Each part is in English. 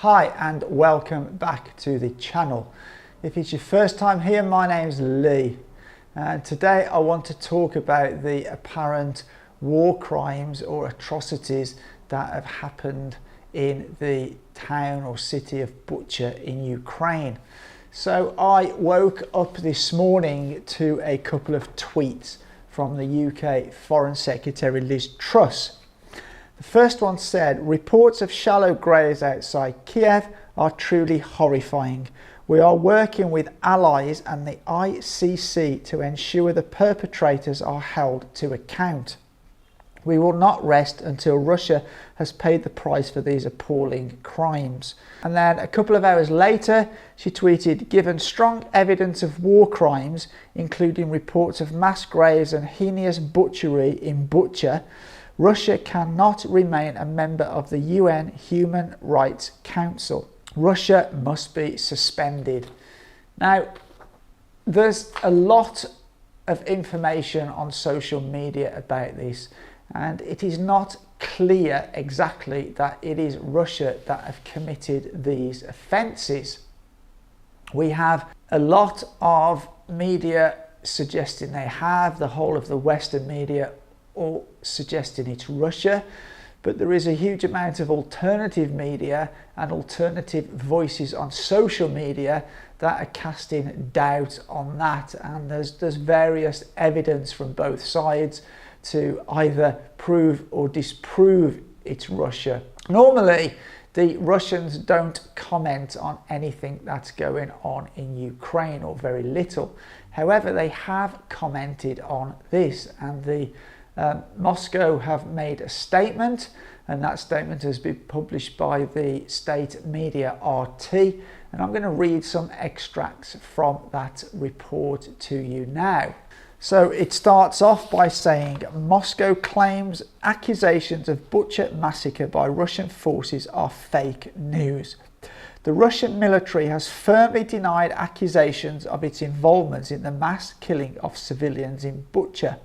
Hi and welcome back to the channel. If it's your first time here, my name's Lee, and today I want to talk about the apparent war crimes or atrocities that have happened in the town or city of Bucha in Ukraine. So I woke up this morning to a couple of tweets from the UK Foreign Secretary Liz Truss. The first one said, "Reports of shallow graves outside Kiev are truly horrifying. We are working with allies and the ICC to ensure the perpetrators are held to account. We will not rest until Russia has paid the price for these appalling crimes." And then a couple of hours later, she tweeted, "Given strong evidence of war crimes, including reports of mass graves and heinous butchery in Bucha, Russia cannot remain a member of the UN Human Rights Council. Russia must be suspended." Now, there's a lot of information on social media about this, and it is not clear exactly that it is Russia that have committed these offences. We have a lot of media suggesting they have, the whole of the Western media all suggesting it's Russia, but there is a huge amount of alternative media and alternative voices on social media that are casting doubt on that, and there's various evidence from both sides to either prove or disprove it's Russia. Normally the Russians don't comment on anything that's going on in Ukraine, or very little. However, they have commented on this, and the Moscow have made a statement, and that statement has been published by the state media RT, and I'm going to read some extracts from that report to you now. So it starts off by saying, "Moscow claims accusations of Bucha massacre by Russian forces are fake news. The Russian military has firmly denied accusations of its involvement in the mass killing of civilians in Bucha.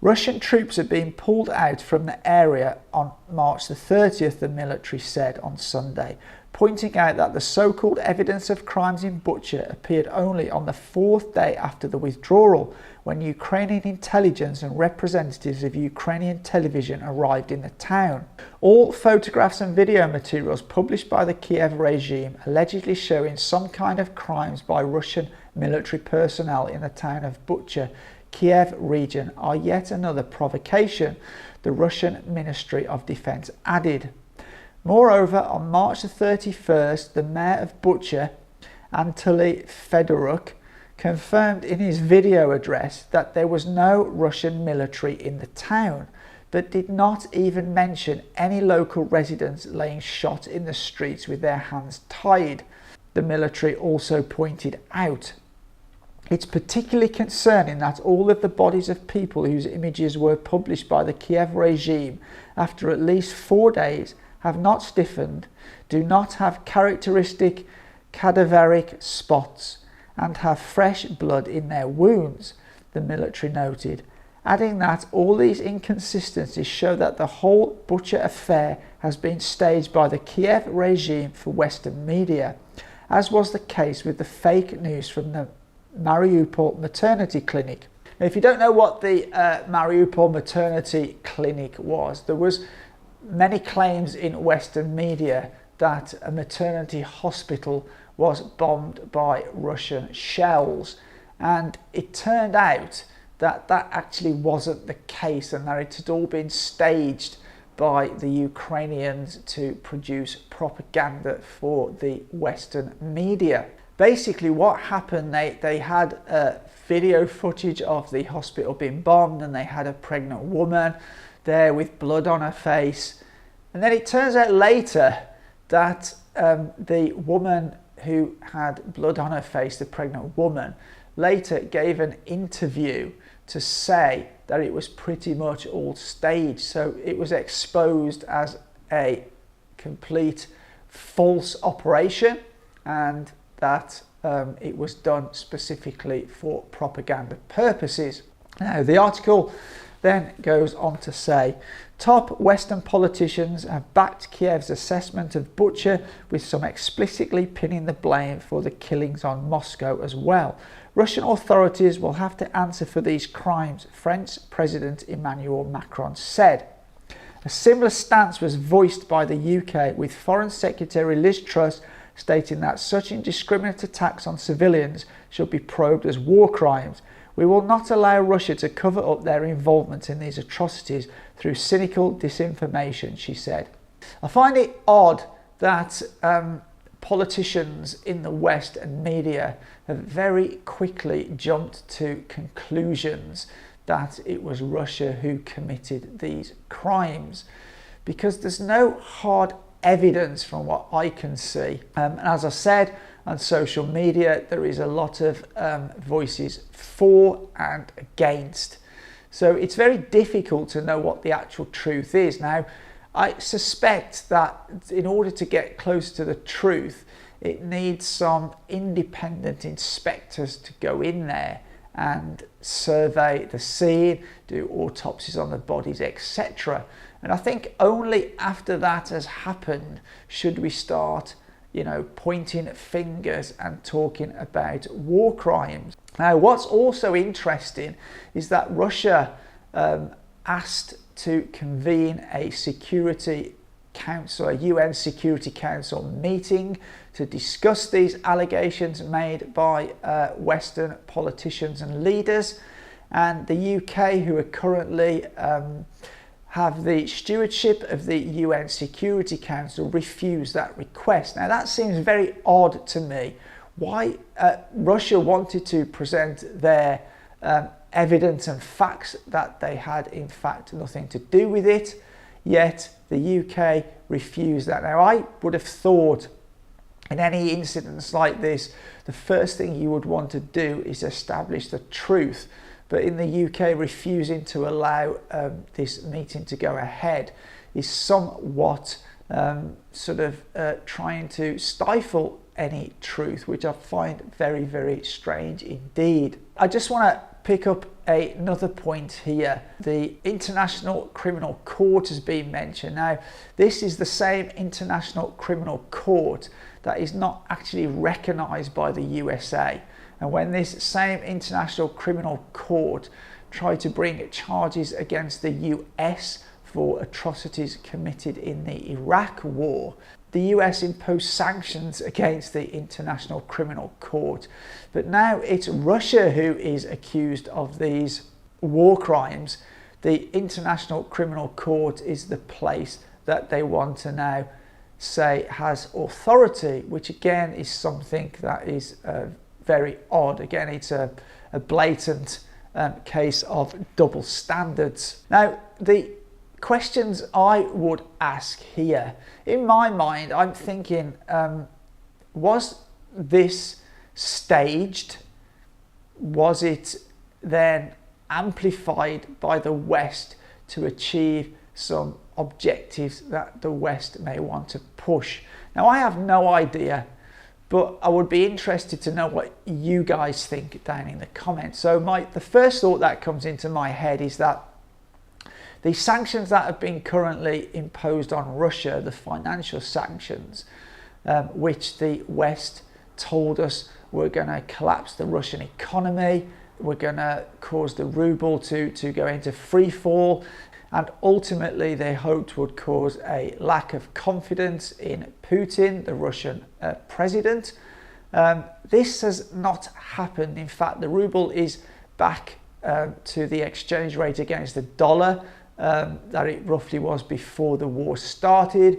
Russian troops are being pulled out from the area on March the 30th, the military said on Sunday, pointing out that the so-called evidence of crimes in Bucha appeared only on the fourth day after the withdrawal, when Ukrainian intelligence and representatives of Ukrainian television arrived in the town. All photographs and video materials published by the Kiev regime allegedly showing some kind of crimes by Russian military personnel in the town of Bucha, Kiev region, are yet another provocation," the Russian Ministry of Defense added. Moreover, on March the 31st, the mayor of Bucha, Anatoly Fedoruk, confirmed in his video address that there was no Russian military in the town, but did not even mention any local residents laying shot in the streets with their hands tied, the military also pointed out. "It's particularly concerning that all of the bodies of people whose images were published by the Kiev regime after at least 4 days have not stiffened, do not have characteristic cadaveric spots, and have fresh blood in their wounds," the military noted, adding that all these inconsistencies show that the whole Bucha affair has been staged by the Kiev regime for Western media, as was the case with the fake news from the Mariupol maternity clinic. Now, if you don't know what the Mariupol maternity clinic was, there was many claims in Western media that a maternity hospital was bombed by Russian shells, and it turned out that that actually wasn't the case, and that it had all been staged by the Ukrainians to produce propaganda for the Western media. Basically what happened, they had video footage of the hospital being bombed, and they had a pregnant woman there with blood on her face, and then it turns out later that the woman who had blood on her face, the pregnant woman, later gave an interview to say that it was pretty much all staged. So it was exposed as a complete false operation, and that it was done specifically for propaganda purposes. Now, the article then goes on to say, top Western politicians have backed Kiev's assessment of Bucha, with some explicitly pinning the blame for the killings on Moscow as well. Russian authorities will have to answer for these crimes, French President Emmanuel Macron said. A similar stance was voiced by the UK, with Foreign Secretary Liz Truss stating that such indiscriminate attacks on civilians should be probed as war crimes. We will not allow Russia to cover up their involvement in these atrocities through cynical disinformation, she said. I find it odd that politicians in the West and media have very quickly jumped to conclusions that it was Russia who committed these crimes, because there's no hard evidence from what I can see. And as I said, on social media there is a lot of voices for and against, so it's very difficult to know what the actual truth is. Now, I suspect that in order to get close to the truth, it needs some independent inspectors to go in there and survey the scene, do autopsies on the bodies, etc. And I think only after that has happened should we start, pointing fingers and talking about war crimes. Now, what's also interesting is that Russia asked to convene a Security Council, a UN Security Council meeting to discuss these allegations made by Western politicians and leaders, and the UK, who are currently have the stewardship of the UN Security Council, refused that request. Now, that seems very odd to me. Why Russia wanted to present their evidence and facts that they had in fact nothing to do with it, yet the UK refused that. Now, I would have thought in any incidents like this, the first thing you would want to do is establish the truth. But in the UK, refusing to allow this meeting to go ahead is somewhat trying to stifle any truth, which I find very, very strange indeed. I just want to pick up another point here. The International Criminal Court has been mentioned. Now, this is the same International Criminal Court that is not actually recognised by the USA. And when this same International Criminal Court tried to bring charges against the US for atrocities committed in the Iraq War, the US imposed sanctions against the International Criminal Court. But now it's Russia who is accused of these war crimes. The International Criminal Court is the place that they want to now say has authority, which again is something that is very odd. Again, it's a blatant case of double standards. Now, the questions I would ask here, in my mind, I'm thinking, was this staged? Was it then amplified by the West to achieve some objectives that the West may want to push? Now, I have no idea, but I would be interested to know what you guys think down in the comments. So the first thought that comes into my head is that the sanctions that have been currently imposed on Russia, the financial sanctions, which the West told us were going to collapse the Russian economy, were going to cause the ruble to go into free fall, and ultimately they hoped would cause a lack of confidence in Putin, the Russian president. This has not happened. In fact, the ruble is back to the exchange rate against the dollar that it roughly was before the war started,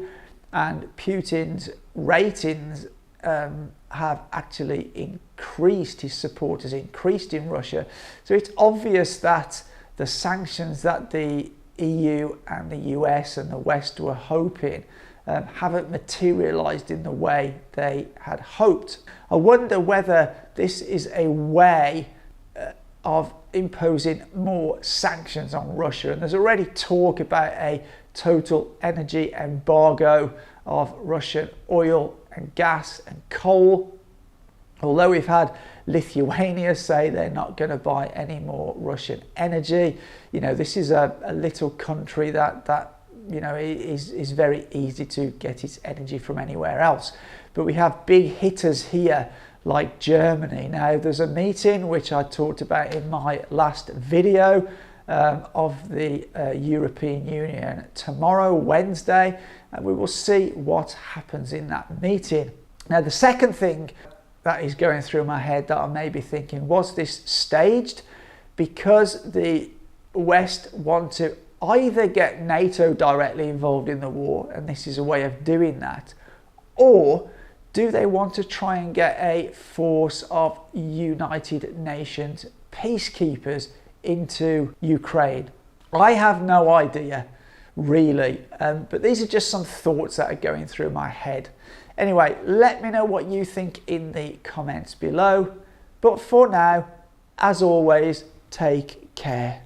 and Putin's ratings have actually increased. His support has increased in Russia. So it's obvious that the sanctions that the EU and the US and the West were hoping haven't materialized in the way they had hoped. I wonder whether this is a way of imposing more sanctions on Russia. And there's already talk about a total energy embargo of Russian oil and gas and coal. Although we've had Lithuania say they're not going to buy any more Russian energy, you know, this is a little country that you know, is very easy to get its energy from anywhere else. But we have big hitters here like Germany. Now, there's a meeting which I talked about in my last video of the European Union tomorrow, Wednesday, and we will see what happens in that meeting. Now, the second thing that is going through my head that I may be thinking, was this staged because the West want to either get NATO directly involved in the war, and this is a way of doing that, or do they want to try and get a force of United Nations peacekeepers into Ukraine? I have no idea, really, but these are just some thoughts that are going through my head. Anyway, let me know what you think in the comments below. But for now, as always, take care.